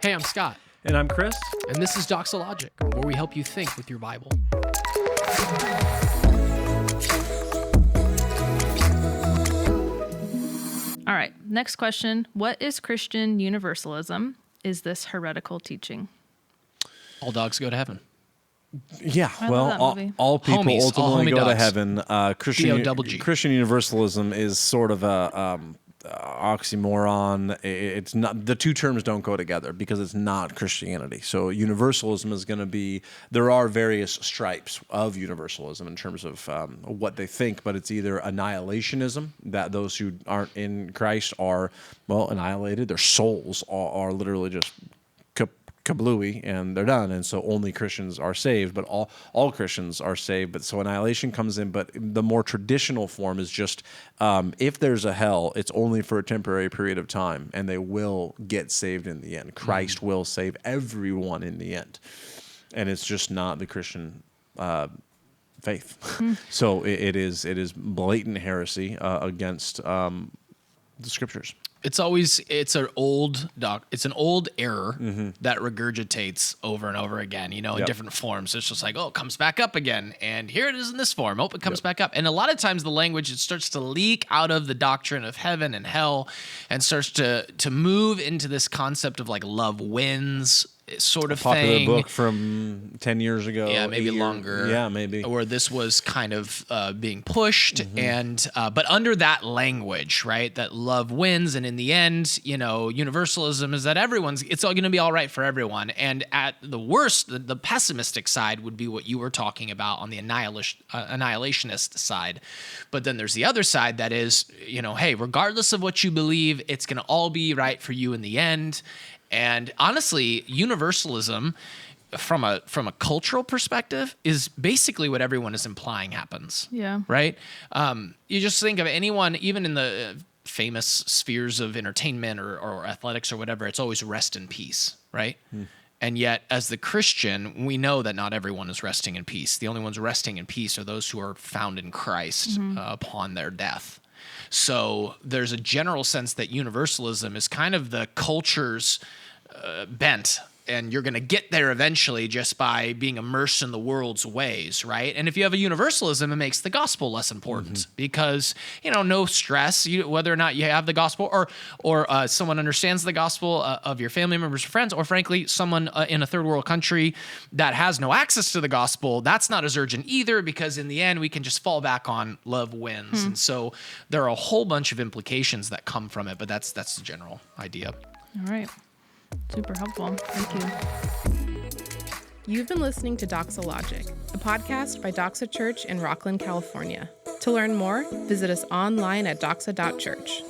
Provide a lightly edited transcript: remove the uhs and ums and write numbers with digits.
Hey, I'm Scott. And I'm Chris. And this is Doxologic, where we help you think with your Bible. All right, next question. What is Christian universalism? Is this heretical teaching? All dogs go to heaven. Yeah, I well, love that movie. all people Homies, all ultimately homie go to dogs. heaven. D-O-double-G. Christian universalism is sort of a oxymoron. It's not, the two terms don't go together because it's not Christianity. So universalism is going to be, there are various stripes of universalism in terms of what they think, but it's either annihilationism, that those who aren't in Christ are, well, annihilated. Their souls are literally just kablooey and they're done, and so only Christians are saved, but all Christians are saved. But so annihilation comes in, but the more traditional form is just if there's a hell, it's only for a temporary period of time, and they will get saved in the end. Christ will save everyone in the end, and it's just not the Christian faith. So it is blatant heresy against the scriptures. It's an old error that regurgitates over and over again, in different forms. It's just like, it comes back up again, and here it is in this form. It comes back up. And a lot of times the language, it starts to leak out of the doctrine of heaven and hell and starts to move into this concept of like love wins sort of Popular thing. book from 10 years ago. Yeah, maybe longer. Yeah, maybe. Where this was kind of being pushed, and but under that language, right? That love wins, and in the end, universalism is that it's all going to be all right for everyone. And at the worst, the pessimistic side would be what you were talking about on the annihilationist side. But then there's the other side that is, hey, regardless of what you believe, it's going to all be right for you in the end. And honestly, universalism, from a cultural perspective, is basically what everyone is implying happens. Yeah. Right? You just think of anyone, even in the famous spheres of entertainment or athletics or whatever, it's always rest in peace, right? And yet, as the Christian, we know that not everyone is resting in peace. The only ones resting in peace are those who are found in Christ upon their death. So there's a general sense that universalism is kind of the culture's bent, and you're going to get there eventually just by being immersed in the world's ways, right? And if you have a universalism, it makes the gospel less important because, no stress, whether or not you have the gospel or someone understands the gospel of your family members or friends, or frankly, someone in a third world country that has no access to the gospel, that's not as urgent either, because in the end, we can just fall back on love wins. And so there are a whole bunch of implications that come from it, but that's the general idea. All right. Super helpful. Thank you. You've been listening to Doxologic, a podcast by Doxa Church in Rockland, California. To learn more, visit us online at doxa.church.